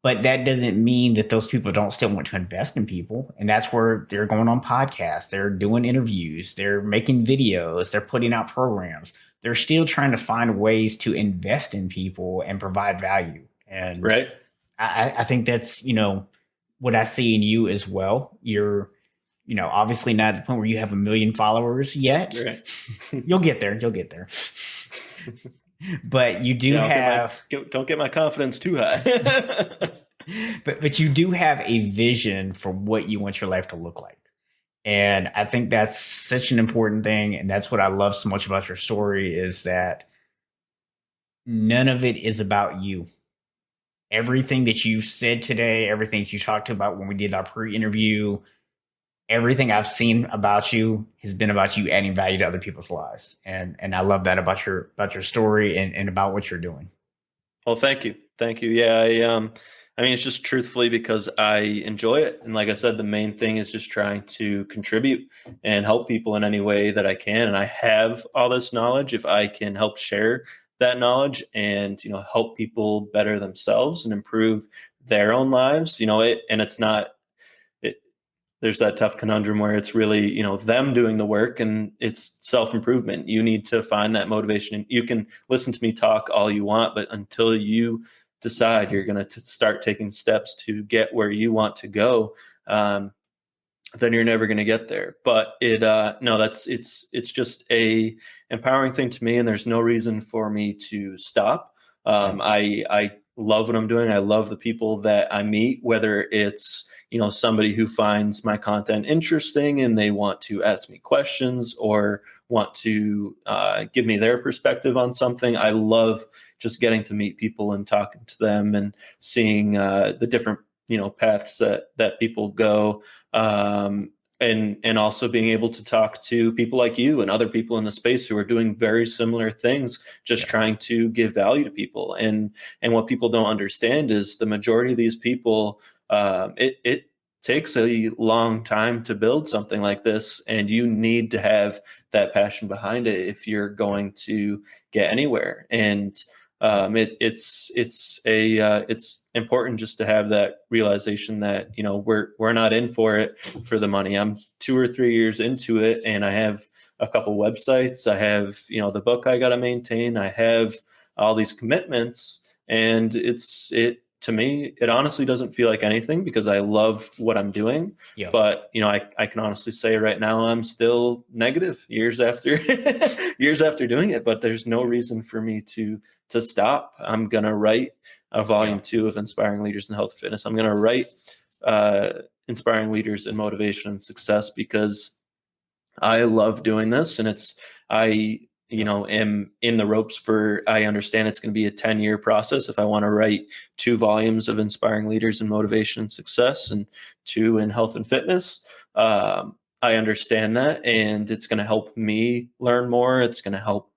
Speaker 2: But that doesn't mean that those people don't still want to invest in people. And that's where they're going on podcasts. They're doing interviews. They're making videos. They're putting out programs. They're still trying to find ways to invest in people and provide value. And I think that's, what I see in you as well. You're, obviously not at the point where you have 1 million followers yet.
Speaker 3: Right.
Speaker 2: You'll get there. But you do have,
Speaker 3: Don't get my confidence too high.
Speaker 2: but you do have a vision for what you want your life to look like. And I think that's such an important thing. And that's what I love so much about your story is that none of it is about you. Everything that you said today, everything that you talked about when we did our pre-interview, everything I've seen about you has been about you adding value to other people's lives. And I love that about your story and about what you're doing.
Speaker 3: Well, thank you. Thank you. Yeah, I mean, it's just truthfully because I enjoy it. And like I said, the main thing is just trying to contribute and help people in any way that I can. And I have all this knowledge. If I can help share that knowledge and, help people better themselves and improve their own lives, and it's not, it, there's that tough conundrum where it's really, them doing the work and it's self-improvement. You need to find that motivation. You can listen to me talk all you want, but until you decide you're going to start taking steps to get where you want to go, then you're never going to get there. But it's just a empowering thing to me, and there's no reason for me to stop. I love what I'm doing. I love the people that I meet, whether it's somebody who finds my content interesting and they want to ask me questions or want to give me their perspective on something. I love just getting to meet people and talking to them and seeing the different paths that people go, and also being able to talk to people like you and other people in the space who are doing very similar things, just trying to give value to people. And what people don't understand is the majority of these people, it takes a long time to build something like this, and you need to have that passion behind it if you're going to get anywhere. And it's important just to have that realization that we're not in for it for the money. I'm 2 or 3 years into it, and I have a couple websites. I have the book I got to maintain. I have all these commitments, and to me, it honestly doesn't feel like anything because I love what I'm doing.
Speaker 2: Yeah.
Speaker 3: But I can honestly say right now I'm still negative years after years after doing it. But there's no reason for me to stop. I'm gonna write a volume 2 of Inspiring Leaders in Health and Fitness. I'm gonna write Inspiring Leaders in Motivation and Success because I love doing this, and I am in the ropes for, I understand it's going to be a 10-year process if I want to write 2 volumes of Inspiring Leaders in Motivation and Success and 2 in Health and Fitness. I understand that, and it's going to help me learn more. It's going to help,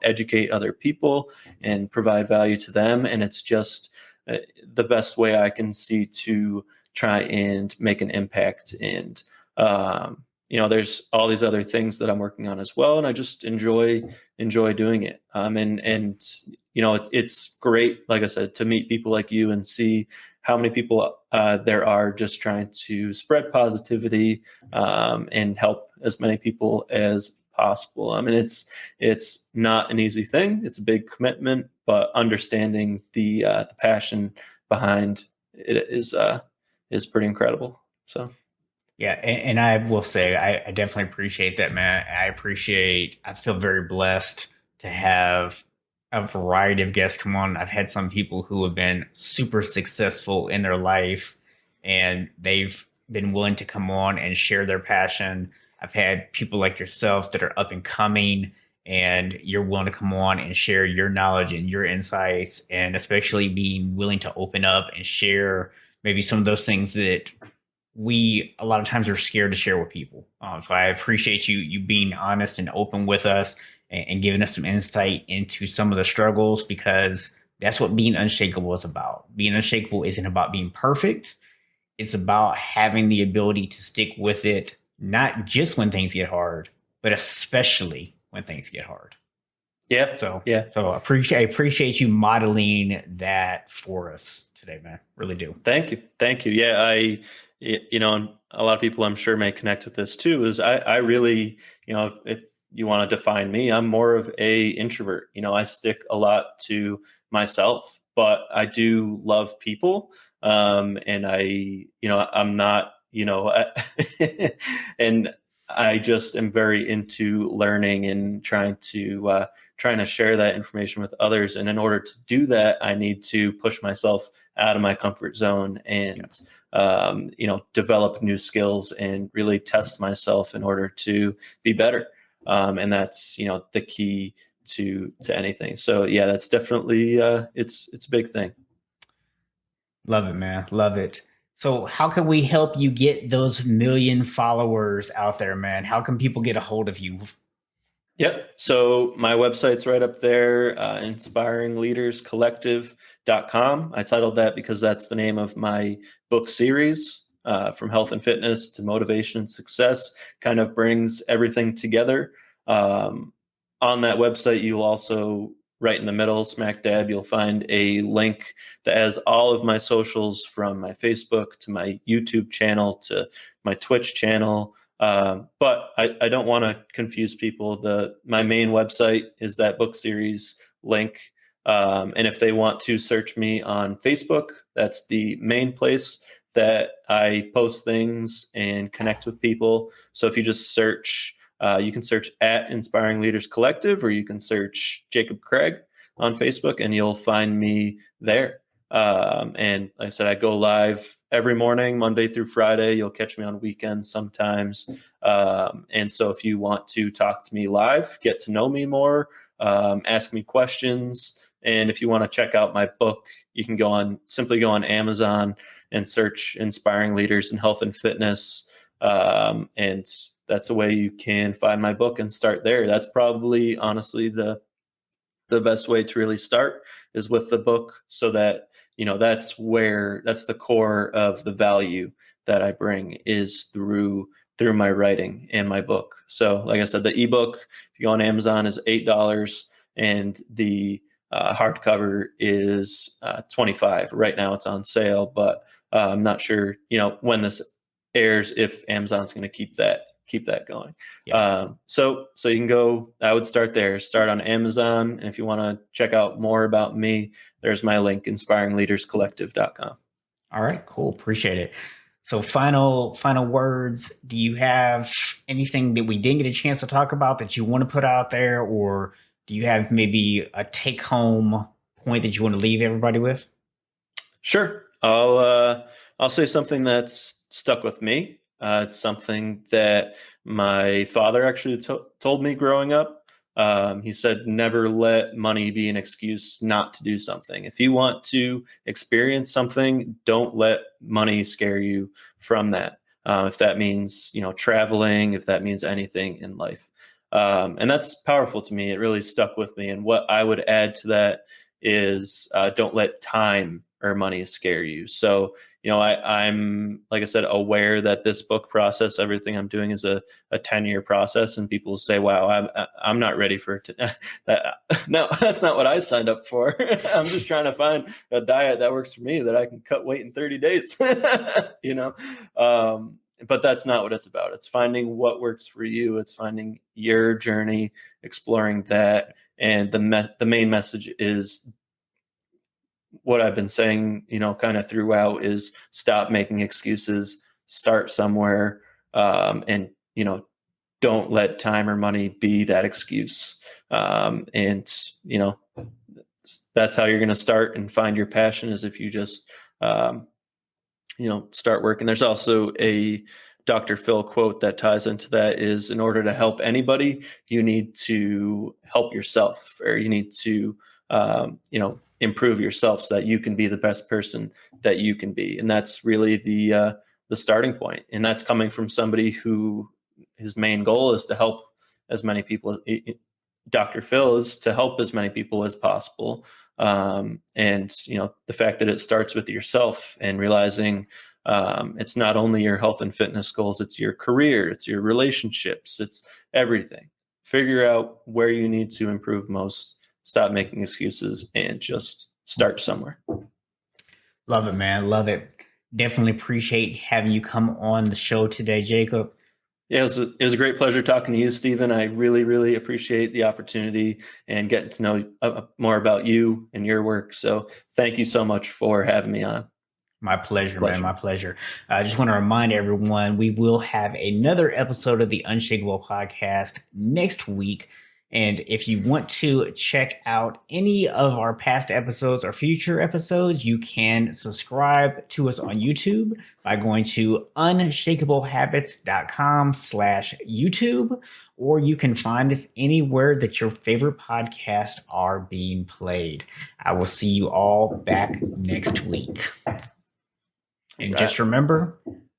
Speaker 3: educate other people and provide value to them. And it's just the best way I can see to try and make an impact. And, there's all these other things that I'm working on as well, and I just enjoy doing it. It's great, like I said, to meet people like you and see how many people there are just trying to spread positivity and help as many people as possible. I mean, it's not an easy thing; it's a big commitment, but understanding the passion behind it is pretty incredible. So.
Speaker 2: Yeah, and I will say I definitely appreciate that, man. I feel very blessed to have a variety of guests come on. I've had some people who have been super successful in their life and they've been willing to come on and share their passion. I've had people like yourself that are up and coming and you're willing to come on and share your knowledge and your insights, and especially being willing to open up and share maybe some of those things that we a lot of times are scared to share with people. So I appreciate you being honest and open with us and giving us some insight into some of the struggles, because that's what being unshakable is about. Being unshakable isn't about being perfect. It's about having the ability to stick with it, not just when things get hard, but especially when things get hard.
Speaker 3: Yeah.
Speaker 2: So
Speaker 3: yeah.
Speaker 2: So I appreciate you modeling that for us today, man. Really do.
Speaker 3: Thank you. Yeah, and a lot of people I'm sure may connect with this too, is I really, if you want to define me, I'm more of a introvert. I stick a lot to myself, but I do love people. And I'm not, and I just am very into learning and trying to share that information with others. And in order to do that, I need to push myself out of my comfort zone and develop new skills and really test myself in order to be better. And that's the key to anything. So yeah, that's definitely it's a big thing.
Speaker 2: Love it, man. Love it. So, how can we help you get those million followers out there, man? How can people get a hold of you?
Speaker 3: Yep. So my website's right up there, inspiringleaderscollective.com. I titled that because that's the name of my book series, from health and fitness to motivation and success, kind of brings everything together. On that website, you'll also, right in the middle, smack dab, you'll find a link that has all of my socials, from my Facebook to my YouTube channel to my Twitch channel. But I don't want to confuse people. My main website is that book series link. And if they want to search me on Facebook, that's the main place that I post things and connect with people. So if you just search, you can search at Inspiring Leaders Collective, or you can search Jacob Craig on Facebook, and you'll find me there. And like I said, I go live every morning, Monday through Friday. You'll catch me on weekends sometimes. And so if you want to talk to me live, get to know me more, ask me questions. And if you want to check out my book, you can simply go on Amazon and search Inspiring Leaders in Health and Fitness. And that's the way you can find my book and start there. That's probably, honestly, the best way to really start is with the book, so that that's the core of the value that I bring, is through my writing and my book. So like I said, the ebook, if you go on Amazon, is $8, and the hardcover is $25. Right now it's on sale, but I'm not sure when this airs if Amazon's going to keep that going.
Speaker 2: Yeah.
Speaker 3: So you can go, I would start there, start on Amazon. And if you want to check out more about me, there's my link, inspiringleaderscollective.com.
Speaker 2: All right, cool. Appreciate it. So, final words. Do you have anything that we didn't get a chance to talk about that you want to put out there, or do you have maybe a take home point that you want to leave everybody with?
Speaker 3: Sure. I'll say something that's stuck with me. It's something that my father actually told me growing up. He said, never let money be an excuse not to do something. If you want to experience something, don't let money scare you from that. If that means, traveling, if that means anything in life. And that's powerful to me. It really stuck with me. And what I would add to that is, don't let time or money scare you. So, I'm, like I said, aware that this book process, everything I'm doing, is a 10-year process, and people say, wow, I'm not ready for it that. No, that's not what I signed up for. I'm just trying to find a diet that works for me, that I can cut weight in 30 days, but that's not what it's about. It's finding what works for you. It's finding your journey, exploring that. And the main message is what I've been saying, kind of throughout, is stop making excuses, start somewhere, and, don't let time or money be that excuse. And, that's how you're going to start and find your passion, is if you just, start working. There's also a Dr. Phil quote that ties into that, is, in order to help anybody, you need to help yourself, or you need to, improve yourself so that you can be the best person that you can be. And that's really the starting point. And that's coming from somebody who, his main goal is to help as many people. Dr. Phil is to help as many people as possible. And, the fact that it starts with yourself, and realizing it's not only your health and fitness goals, it's your career, it's your relationships, it's everything. Figure out where you need to improve most. Stop making excuses and just start somewhere.
Speaker 2: Love it, man. Love it. Definitely appreciate having you come on the show today, Jacob.
Speaker 3: Yeah, it was a great pleasure talking to you, Stephen. I really, really appreciate the opportunity and getting to know more about you and your work. So thank you so much for having me on.
Speaker 2: My pleasure, man. My pleasure. I just want to remind everyone we will have another episode of the Unshakable podcast next week. And if you want to check out any of our past episodes or future episodes, you can subscribe to us on YouTube by going to unshakablehabits.com/YouTube, or you can find us anywhere that your favorite podcasts are being played. I will see you all back next week. And just remember,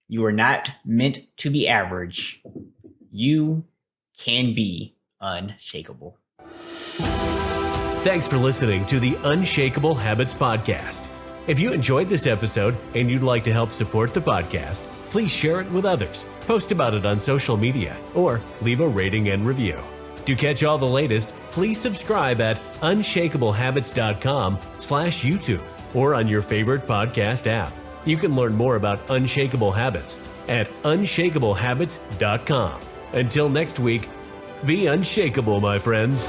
Speaker 2: you are not meant to be average. You can be unshakable.
Speaker 1: Thanks for listening to the Unshakable Habits podcast. If you enjoyed this episode and you'd like to help support the podcast, please share it with others, post about it on social media, or leave a rating and review. To catch all the latest, please subscribe at unshakablehabits.com/YouTube or on your favorite podcast app. You can learn more about Unshakable Habits at unshakablehabits.com. Until next week, be unshakable, my friends.